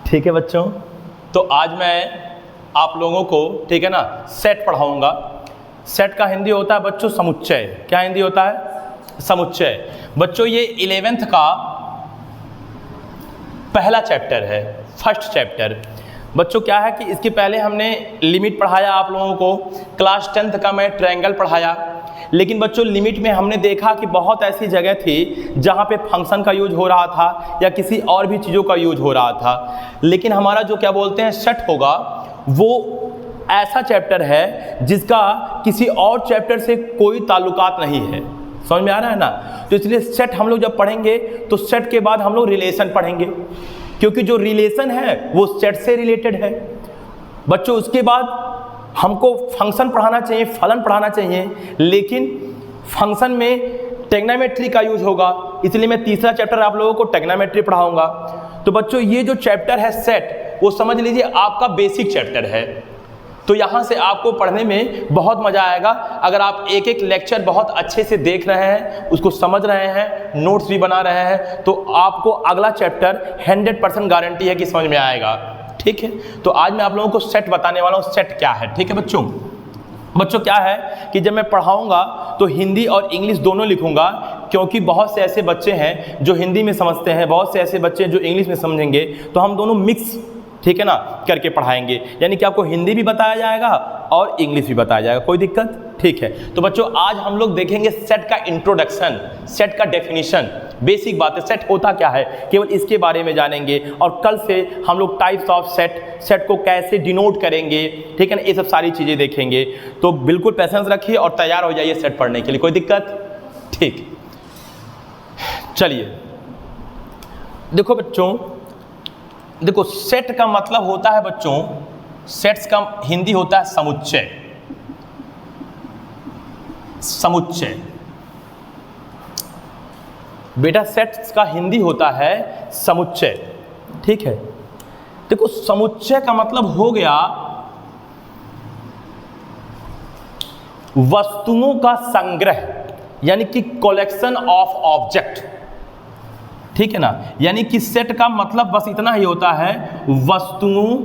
ठीक है बच्चों, तो आज मैं आप लोगों को, ठीक है ना, सेट पढ़ाऊंगा। सेट का हिंदी होता है बच्चों समुच्चय। क्या हिंदी होता है? समुच्चय। बच्चों ये 11th का पहला चैप्टर है, फर्स्ट चैप्टर। बच्चों क्या है कि इसके पहले हमने लिमिट पढ़ाया आप लोगों को, क्लास 10th का मैं ट्रायंगल पढ़ाया। लेकिन बच्चों लिमिट में हमने देखा कि बहुत ऐसी जगह थी जहाँ पे फंक्शन का यूज हो रहा था या किसी और भी चीज़ों का यूज हो रहा था। लेकिन हमारा जो क्या बोलते हैं सेट होगा, वो ऐसा चैप्टर है जिसका किसी और चैप्टर से कोई ताल्लुकात नहीं है। समझ में आ रहा है ना? तो इसलिए सेट हम लोग जब पढ़ेंगे तो सेट के बाद हम लोग रिलेशन पढ़ेंगे, क्योंकि जो रिलेशन है वो सेट से रिलेटेड है। बच्चों उसके बाद हमको फंक्शन पढ़ाना चाहिए, फलन पढ़ाना चाहिए, लेकिन फंक्शन में ट्रिग्नोमेट्री का यूज होगा, इसलिए मैं तीसरा चैप्टर आप लोगों को ट्रिग्नोमेट्री पढ़ाऊंगा। तो बच्चों ये जो चैप्टर है सेट, वो समझ लीजिए आपका बेसिक चैप्टर है। तो यहाँ से आपको पढ़ने में बहुत मज़ा आएगा अगर आप एक एक लेक्चर बहुत अच्छे से देख रहे हैं, उसको समझ रहे हैं, नोट्स भी बना रहे हैं, तो आपको अगला चैप्टर 100% गारंटी है कि समझ में आएगा। ठीक है, तो आज मैं आप लोगों को सेट बताने वाला हूँ, सेट क्या है। ठीक है बच्चों, बच्चों क्या है कि जब मैं पढ़ाऊँगा तो हिंदी और इंग्लिश दोनों लिखूँगा, क्योंकि बहुत से ऐसे बच्चे हैं जो हिंदी में समझते हैं, बहुत से ऐसे बच्चे जो इंग्लिश में समझेंगे, तो हम दोनों मिक्स, ठीक है ना, करके पढ़ाएंगे। यानी कि आपको हिंदी भी बताया जाएगा और इंग्लिश भी बताया जाएगा। कोई दिक्कत? ठीक है। तो बच्चों आज हम लोग देखेंगे सेट का इंट्रोडक्शन, सेट का डेफिनेशन, बेसिक बातें, सेट होता क्या है, केवल इसके बारे में जानेंगे। और कल से हम लोग टाइप्स ऑफ सेट, सेट को कैसे डिनोट करेंगे, ठीक है ना, ये सब सारी चीज़ें देखेंगे। तो बिल्कुल पैसेंस रखिए और तैयार हो जाइए सेट पढ़ने के लिए। कोई दिक्कत? ठीक, चलिए देखो बच्चों, देखो सेट का मतलब होता है बच्चों, सेट्स का हिंदी होता है समुच्चय। समुच्चय बेटा, सेट्स का हिंदी होता है समुच्चय। ठीक है, देखो समुच्चय का मतलब हो गया वस्तुओं का संग्रह, यानी कि कलेक्शन ऑफ ऑब्जेक्ट। ठीक है ना, यानी कि सेट का मतलब बस इतना ही होता है, वस्तुओं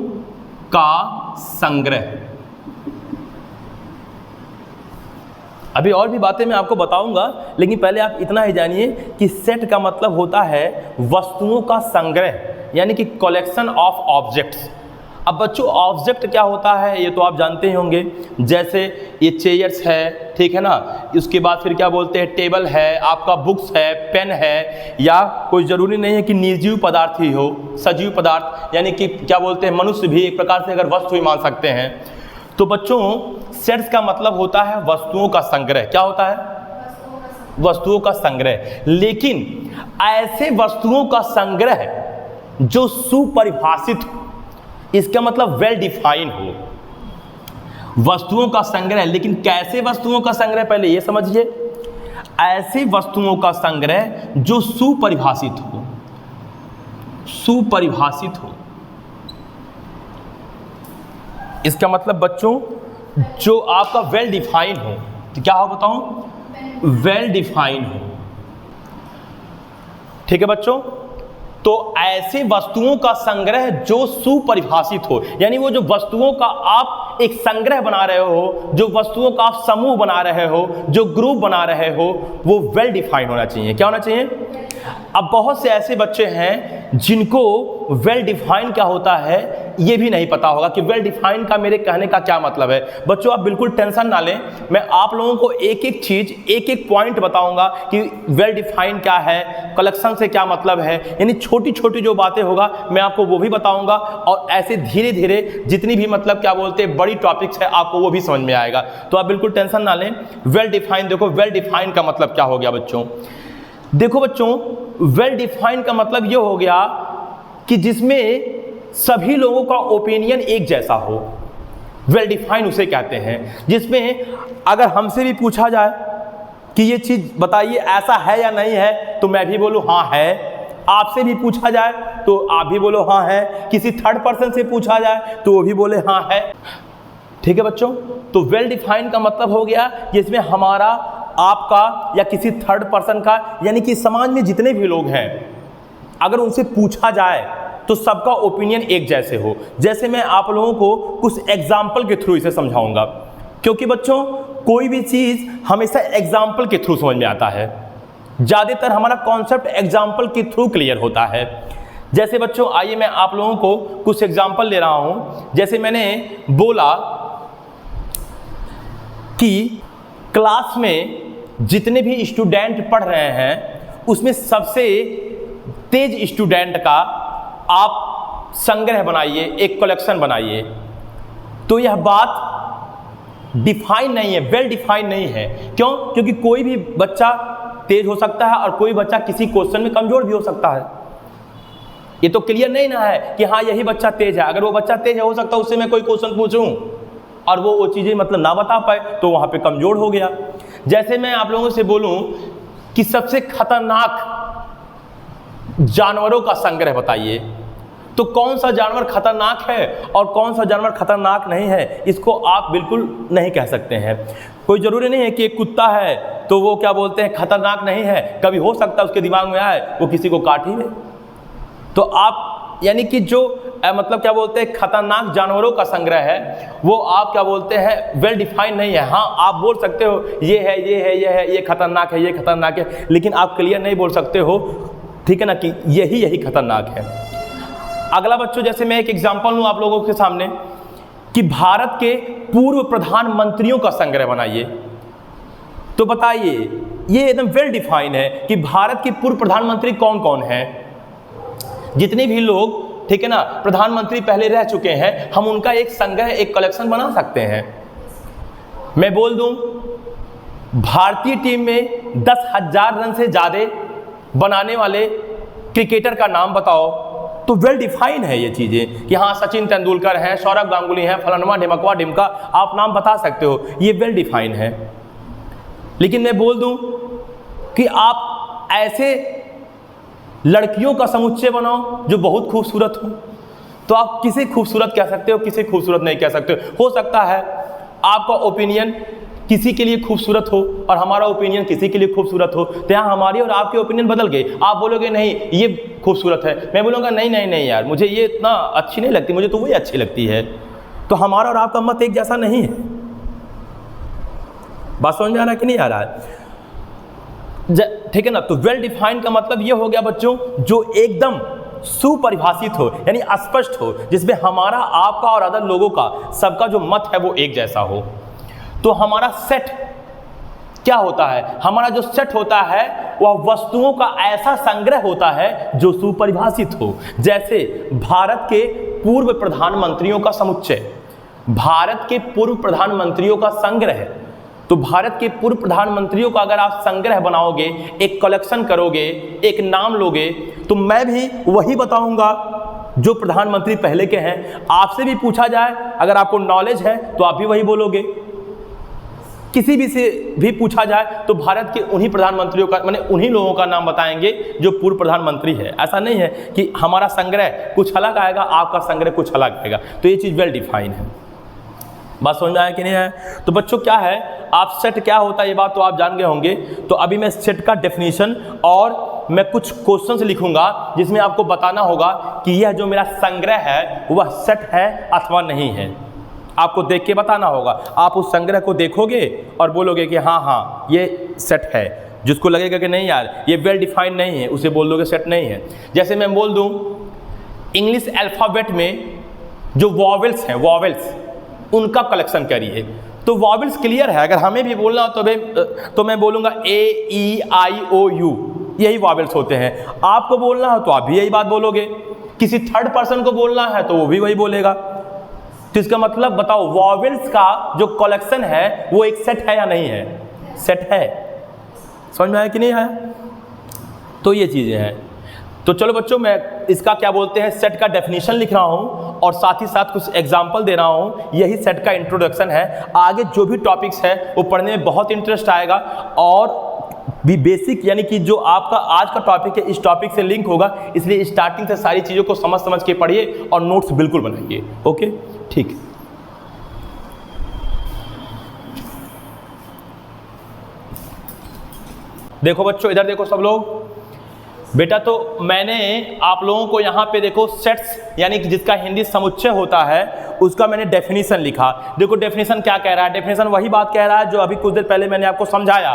का संग्रह। अभी और भी बातें मैं आपको बताऊंगा, लेकिन पहले आप इतना ही जानिए कि सेट का मतलब होता है वस्तुओं का संग्रह, यानी कि कलेक्शन ऑफ ऑब्जेक्ट्स। अब बच्चों ऑब्जेक्ट क्या होता है ये तो आप जानते ही होंगे, जैसे ये चेयर्स है, ठीक है ना, उसके बाद फिर क्या बोलते हैं टेबल है, आपका बुक्स है, पेन है, या कोई ज़रूरी नहीं है कि निर्जीव पदार्थ ही हो, सजीव पदार्थ, यानी कि क्या बोलते हैं मनुष्य भी एक प्रकार से अगर वस्तु ही मान सकते हैं। तो बच्चों सेट्स का मतलब होता है वस्तुओं का संग्रह। क्या होता है? वस्तुओं का संग्रह। लेकिन ऐसे वस्तुओं का संग्रह जो सुपरिभाषित हो, इसका मतलब वेल डिफाइन हो। वस्तुओं का संग्रह, लेकिन कैसे वस्तुओं का संग्रह पहले ये समझिए, ऐसी वस्तुओं का संग्रह जो सुपरिभाषित हो, सुपरिभाषित हो। इसका मतलब बच्चों जो आपका वेल डिफाइन हो, तो क्या हो बताऊं? वेल डिफाइन हो। ठीक है बच्चों, तो ऐसे वस्तुओं का संग्रह जो सुपरिभाषित हो, यानी वो जो वस्तुओं का आप एक संग्रह बना रहे हो, जो वस्तुओं का आप समूह बना रहे हो, जो ग्रुप बना रहे हो, वो वेल डिफाइन होना चाहिए। क्या होना चाहिए? अब बहुत से ऐसे बच्चे हैं जिनको वेल डिफाइन क्या होता है ये भी नहीं पता होगा कि वेल डिफाइन का मेरे कहने का क्या मतलब है। बच्चों आप बिल्कुल टेंशन ना लें, मैं आप लोगों को एक एक चीज, एक एक पॉइंट बताऊंगा कि वेल डिफाइन क्या है, कलेक्शन से क्या मतलब है, यानी छोटी छोटी जो बातें होगा मैं आपको वो भी बताऊंगा। और ऐसे धीरे धीरे जितनी भी मतलब क्या बोलते हैं बड़ी टॉपिक्स है आपको वो भी समझ में आएगा। तो आप बिल्कुल टेंशन ना लें। वेल डिफाइन, देखो वेल डिफाइन का मतलब क्या हो गया बच्चों? देखो बच्चों वेल डिफाइन का मतलब ये हो गया कि जिसमें सभी लोगों का ओपिनियन एक जैसा हो, वेल डिफाइन उसे कहते हैं। जिसमें अगर हमसे भी पूछा जाए कि ये चीज़ बताइए ऐसा है या नहीं है, तो मैं भी बोलूँ हाँ है, आपसे भी पूछा जाए तो आप भी बोलो हाँ है, किसी थर्ड पर्सन से पूछा जाए तो वो भी बोले हाँ है। ठीक है बच्चों, तो वेल डिफाइन का मतलब हो गया जिसमें हमारा आपका या किसी थर्ड पर्सन का, यानी कि समाज में जितने भी लोग हैं, अगर उनसे पूछा जाए तो सबका ओपिनियन एक जैसे हो। जैसे मैं आप लोगों को कुछ एग्जाम्पल के थ्रू इसे समझाऊंगा, क्योंकि बच्चों कोई भी चीज़ हमेशा एग्जाम्पल के थ्रू समझ में आता है। ज़्यादातर हमारा कॉन्सेप्ट एग्जाम्पल के थ्रू क्लियर होता है। जैसे बच्चों आइए मैं आप लोगों को कुछ एग्जाम्पल दे रहा हूँ। जैसे मैंने बोला कि क्लास में जितने भी स्टूडेंट पढ़ रहे हैं उसमें सबसे तेज स्टूडेंट का आप संग्रह बनाइए, एक कलेक्शन बनाइए। तो यह बात डिफाइन नहीं है, वेल डिफाइन नहीं है। क्यों? क्योंकि कोई भी बच्चा तेज हो सकता है और कोई बच्चा किसी क्वेश्चन में कमजोर भी हो सकता है। ये तो क्लियर नहीं ना है कि हाँ यही बच्चा तेज है। अगर वो बच्चा तेज है, हो सकता है उससे मैं कोई क्वेश्चन पूछूं और वो चीज़ें मतलब ना बता पाए, तो वहाँ पे कमजोर हो गया। जैसे मैं आप लोगों से बोलूं कि सबसे खतरनाक जानवरों का संग्रह बताइए, तो कौन सा जानवर खतरनाक है और कौन सा जानवर खतरनाक नहीं है, इसको आप बिल्कुल नहीं कह सकते हैं। कोई ज़रूरी नहीं है कि एक कुत्ता है तो वो क्या बोलते हैं खतरनाक नहीं है, कभी हो सकता है उसके दिमाग में आए वो किसी को काट ही ले। तो आप यानी कि जो मतलब क्या बोलते हैं खतरनाक जानवरों का संग्रह है वो आप क्या बोलते हैं वेल डिफाइन नहीं है। हाँ आप बोल सकते हो ये है, ये है, ये है, ये खतरनाक है, ये खतरनाक है, लेकिन आप क्लियर नहीं बोल सकते हो, ठीक है ना, कि यही खतरनाक है। अगला बच्चों जैसे मैं एक एग्जांपल लूँ आप लोगों के सामने कि भारत के पूर्व प्रधानमंत्रियों का संग्रह बनाइए। तो बताइए, ये एकदम वेल डिफाइन है कि भारत के पूर्व प्रधानमंत्री कौन कौन हैं। जितने भी लोग, ठीक है ना, प्रधानमंत्री पहले रह चुके हैं, हम उनका एक संग्रह, एक कलेक्शन बना सकते हैं। मैं बोल दूं भारतीय टीम में 10,000 रन से ज़्यादा बनाने वाले क्रिकेटर का नाम बताओ, तो वेल डिफाइन है ये चीज़ें कि हाँ सचिन तेंदुलकर हैं, सौरभ गांगुली हैं, फलानवा ढिमकवा ढिमका, आप नाम बता सकते हो, ये वेल डिफाइन है। लेकिन मैं बोल दूं कि आप ऐसे लड़कियों का समुच्चय बनाओ जो बहुत खूबसूरत हो, तो आप किसे खूबसूरत कह सकते हो, किसे खूबसूरत नहीं कह सकते हो सकता है आपका ओपिनियन किसी के लिए खूबसूरत हो और हमारा ओपिनियन किसी के लिए खूबसूरत हो, तो यहाँ हमारी और आपके ओपिनियन बदल गए। आप बोलोगे नहीं ये खूबसूरत है, मैं बोलूँगा नहीं नहीं नहीं यार मुझे ये इतना अच्छी नहीं लगती, मुझे तो वही अच्छी लगती है। तो हमारा और आपका मत एक जैसा नहीं है। बात समझ में आ रहा है कि नहीं आ रहा है? ठीक है ना। तो वेल डिफाइंड का मतलब ये हो गया बच्चों जो एकदम सुपरिभाषित हो, यानी स्पष्ट हो, जिसमें हमारा आपका और अदर लोगों का सबका जो मत है वो एक जैसा हो। तो हमारा सेट क्या होता है? हमारा जो सेट होता है वह वस्तुओं का ऐसा संग्रह होता है जो सुपरिभाषित हो। जैसे भारत के पूर्व प्रधानमंत्रियों का समुच्चय, भारत के पूर्व प्रधानमंत्रियों का संग्रह। तो भारत के पूर्व प्रधानमंत्रियों का अगर आप संग्रह बनाओगे, एक कलेक्शन करोगे, एक नाम लोगे, तो मैं भी वही बताऊंगा जो प्रधानमंत्री पहले के हैं। आपसे भी पूछा जाए, अगर आपको नॉलेज है तो आप भी वही बोलोगे। किसी भी से भी पूछा जाए तो भारत के उन्हीं प्रधानमंत्रियों का, माने उन्हीं लोगों का नाम बताएंगे जो पूर्व प्रधानमंत्री है। ऐसा नहीं है कि हमारा संग्रह कुछ अलग आएगा, आपका संग्रह कुछ अलग आएगा। तो ये चीज़ वेल डिफाइन है। बात समझ में आया कि नहीं है? तो बच्चों क्या है, आप सेट क्या होता है ये बात तो आप जान गए होंगे। तो अभी मैं सेट का डेफिनेशन और मैं कुछ क्वेश्चंस लिखूंगा जिसमें आपको बताना होगा कि यह जो मेरा संग्रह है वह सेट है अथवा नहीं है। आपको देख के बताना होगा। आप उस संग्रह को देखोगे और बोलोगे कि हाँ हाँ ये सेट है। जिसको लगेगा कि नहीं यार ये वेल डिफाइंड नहीं है, उसे बोल दोगे सेट नहीं है। जैसे मैं बोल दूँ इंग्लिश अल्फ़ाबेट में जो वॉवेल्स हैं, वॉवेल्स उनका कलेक्शन करिए। तो वॉवेल्स क्लियर है, अगर हमें भी बोलना हो तो मैं बोलूँगा AEIOU, यही वॉवेल्स होते हैं। आपको बोलना हो तो आप भी यही बात बोलोगे। किसी थर्ड पर्सन को बोलना है तो वो भी वही बोलेगा। तो इसका मतलब बताओ वॉवेल्स का जो कलेक्शन है वो एक सेट है या नहीं है? सेट है। समझ में आया कि नहीं आया? तो ये चीज़ें हैं। तो चलो बच्चों मैं इसका क्या बोलते हैं सेट का डेफिनेशन लिख रहा हूँ और साथ ही साथ कुछ एग्जांपल दे रहा हूँ। यही सेट का इंट्रोडक्शन है। आगे जो भी टॉपिक्स है वो पढ़ने में बहुत इंटरेस्ट आएगा और भी बेसिक यानी कि जो आपका आज का टॉपिक है इस टॉपिक से लिंक होगा। इसलिए स्टार्टिंग से सारी चीज़ों को समझ के पढ़िए और नोट्स बिल्कुल बनाइए। ओके ठीक। देखो बच्चों, इधर देखो सब लोग। बेटा तो मैंने आप लोगों को यहाँ पे देखो सेट्स यानी कि जिसका हिंदी समुच्चय होता है उसका मैंने डेफिनेशन लिखा। देखो डेफिनेशन क्या कह रहा है, डेफिनेशन वही बात कह रहा है जो अभी कुछ देर पहले मैंने आपको समझाया।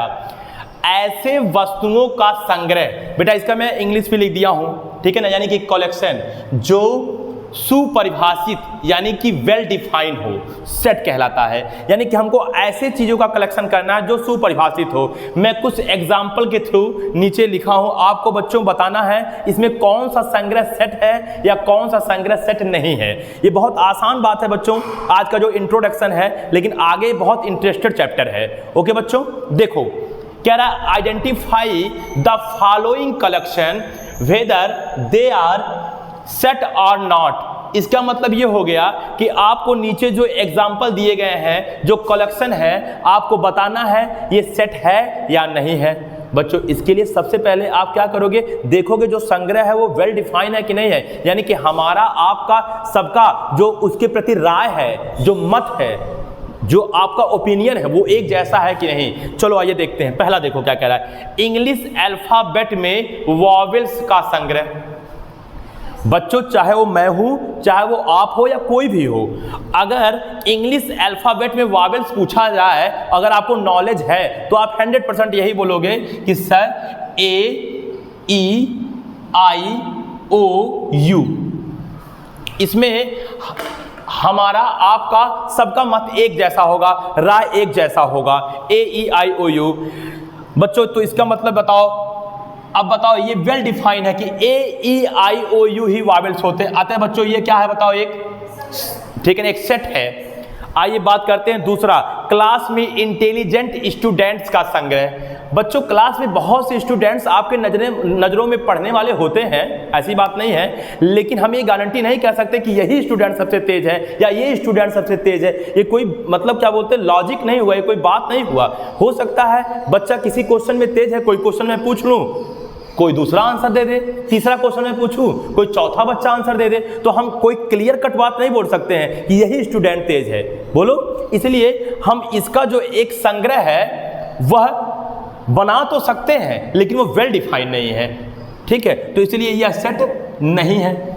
ऐसे वस्तुओं का संग्रह, बेटा इसका मैं इंग्लिश में लिख दिया हूँ, ठीक है ना, यानी कि कलेक्शन जो सुपरिभाषित यानी कि वेल डिफाइंड हो, सेट कहलाता है। यानी कि हमको ऐसे चीज़ों का कलेक्शन करना है जो सुपरिभाषित हो। मैं कुछ एग्जाम्पल के थ्रू नीचे लिखा हूँ, आपको बच्चों बताना है इसमें कौन सा संग्रह सेट है या कौन सा संग्रह सेट नहीं है। ये बहुत आसान बात है बच्चों, आज का जो इंट्रोडक्शन है, लेकिन आगे बहुत इंटरेस्टेड चैप्टर है। ओके बच्चों, देखो कह रहा है identify the following collection whether they are set और नॉट। इसका मतलब ये हो गया कि आपको नीचे जो एग्जाम्पल दिए गए हैं, जो कलेक्शन है, आपको बताना है ये सेट है या नहीं है। बच्चों इसके लिए सबसे पहले आप क्या करोगे, देखोगे जो संग्रह है वो वेल डिफाइन है कि नहीं है, यानी कि हमारा आपका सबका जो उसके प्रति राय है, जो मत है, जो आपका ओपिनियन है वो एक जैसा है कि नहीं। चलो आइए देखते हैं। पहला देखो क्या कह रहा है, इंग्लिश अल्फाबेट में वॉवेल्स का संग्रह। बच्चों चाहे वो मैं हूं, चाहे वो आप हो या कोई भी हो, अगर इंग्लिश अल्फाबेट में वॉवेल्स पूछा जाए, अगर आपको नॉलेज है तो आप 100% यही बोलोगे कि sir A E I O you. इसमें हमारा आपका सबका मत एक जैसा होगा, राय एक जैसा होगा, ए ई आई ओ यू। बच्चों तो इसका मतलब बताओ, अब बताओ ये वेल डिफाइन है कि ए ई आई ओ यू ही वॉवेल्स होते हैं। अतः बच्चों ये क्या है बताओ, एक ठीक है, एक सेट है। आइए बात करते हैं दूसरा, क्लास में इंटेलिजेंट स्टूडेंट्स का संग्रह। बच्चों क्लास में बहुत से स्टूडेंट्स आपके नज़रों में पढ़ने वाले होते हैं, ऐसी बात नहीं है, लेकिन हम ये गारंटी नहीं कह सकते कि यही स्टूडेंट सबसे तेज है या ये स्टूडेंट सबसे तेज है। ये कोई मतलब क्या बोलते हैं, लॉजिक नहीं हुआ, ये कोई बात नहीं हुआ। हो सकता है बच्चा किसी क्वेश्चन में तेज है, कोई क्वेश्चन में पूछ लूँ, कोई दूसरा आंसर दे दे, तीसरा क्वेश्चन में पूछूं, कोई चौथा बच्चा आंसर दे दे, तो हम कोई क्लियर कट बात नहीं बोल सकते हैं कि यही स्टूडेंट तेज है, बोलो। इसलिए हम इसका जो एक संग्रह है वह बना तो सकते हैं, लेकिन वो वेल डिफाइंड नहीं है, ठीक है, तो इसलिए यह सेट नहीं है।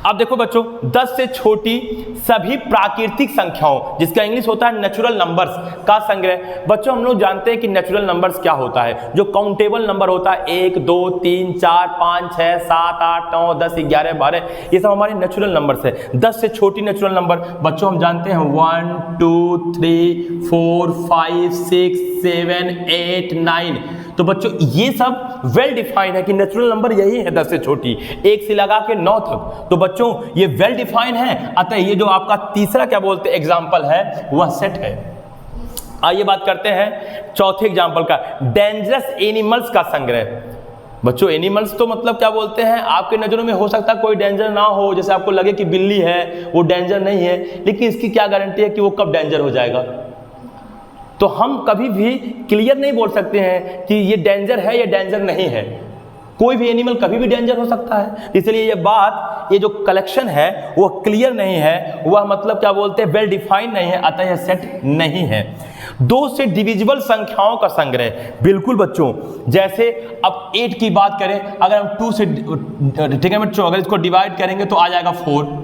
अब देखो बच्चों, 10 से छोटी सभी प्राकृतिक संख्याओं, जिसका इंग्लिश होता है नेचुरल नंबर्स का संग्रह। बच्चों हम लोग जानते हैं कि नेचुरल नंबर्स क्या होता है, जो काउंटेबल नंबर होता है, 1 2 3 4 5 6 7 8 9 10 11 12, ये सब हमारे नेचुरल नंबर्स है। 10 से छोटी नेचुरल नंबर बच्चों हम जानते हैं 1 2 3 4 5 6 7 8 9। तो बच्चों ये सब वेल डिफाइंड है कि नेचुरल नंबर यही है 10 से छोटी, 1 से लगा के 9 तक। तो बच्चों ये वेल डिफाइंड है, अतः ये जो आपका तीसरा क्या बोलते हैं एग्जाम्पल है वह सेट है। आइए बात करते हैं चौथे एग्जाम्पल का, डेंजरस एनिमल्स का संग्रह। बच्चों एनिमल्स तो मतलब क्या बोलते हैं, आपके नज़रों में हो सकता है कोई डेंजर ना हो, जैसे आपको लगे कि बिल्ली है वो डेंजर नहीं है, लेकिन इसकी क्या गारंटी है कि वो कब डेंजर हो जाएगा। तो हम कभी भी क्लियर नहीं बोल सकते हैं कि ये डेंजर है या डेंजर नहीं है। कोई भी एनिमल कभी भी डेंजर हो सकता है, इसलिए ये बात, ये जो कलेक्शन है वो क्लियर नहीं है, वह मतलब क्या बोलते हैं वेल डिफाइंड नहीं है, अतः यह सेट नहीं है। 2 से डिविजिबल संख्याओं का संग्रह, बिल्कुल बच्चों, जैसे अब 8 की बात करें, अगर हम 2 से, ठीक है बच्चों, अगर इसको डिवाइड करेंगे तो आ जाएगा 4,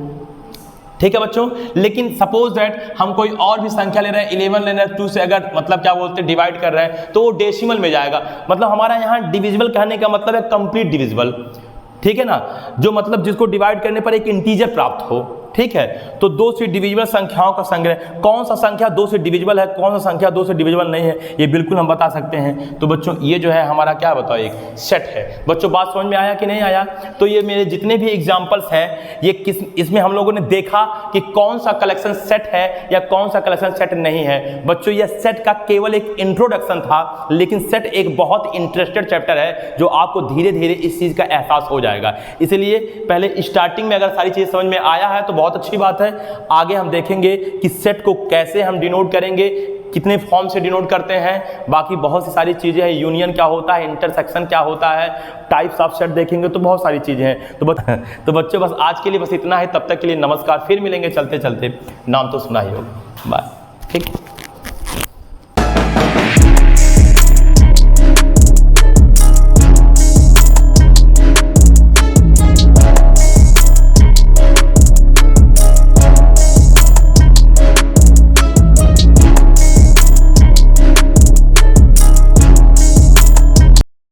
ठीक है बच्चों। लेकिन सपोज दैट हम कोई और भी संख्या ले रहे हैं, 11 ले रहे हैं, 2 से अगर मतलब क्या बोलते हैं डिवाइड कर रहे हैं तो वो डेसिमल में जाएगा। मतलब हमारा यहाँ डिविजिबल कहने का मतलब है कंप्लीट डिविजिबल, ठीक है ना, जो मतलब जिसको डिवाइड करने पर एक इंटीजर प्राप्त हो, ठीक है। तो 2 से डिविजिबल संख्याओं का संग्रह, कौन सा संख्या 2 से डिविजिबल है, कौन सा संख्या 2 से डिविजिबल नहीं है, ये बिल्कुल हम बता सकते हैं। तो बच्चों ये जो है हमारा क्या बताओ एक सेट है। बच्चों बात समझ में आया कि नहीं आया। तो ये मेरे जितने भी एग्जाम्पल्स हैं ये इसमें हम लोगों ने देखा कि कौन सा कलेक्शन सेट है या कौन सा कलेक्शन सेट नहीं है। बच्चों यह सेट का केवल एक इंट्रोडक्शन था, लेकिन सेट एक बहुत इंटरेस्टेड चैप्टर है जो आपको धीरे धीरे इस चीज़ का एहसास हो जाएगा। इसलिए पहले स्टार्टिंग में अगर सारी चीज़ समझ में आया है तो बहुत अच्छी बात है। आगे हम देखेंगे कि सेट को कैसे हम डिनोट करेंगे, कितने फॉर्म से डिनोट करते हैं, बाकी बहुत सी सारी चीज़ें हैं, यूनियन क्या होता है, इंटरसेक्शन क्या होता है, टाइप्स ऑफ सेट देखेंगे, तो बहुत सारी चीज़ें हैं। तो बच्चों बस आज के लिए बस इतना है, तब तक के लिए नमस्कार, फिर मिलेंगे चलते चलते, नाम तो सुना ही होगा, बाय, ठीक।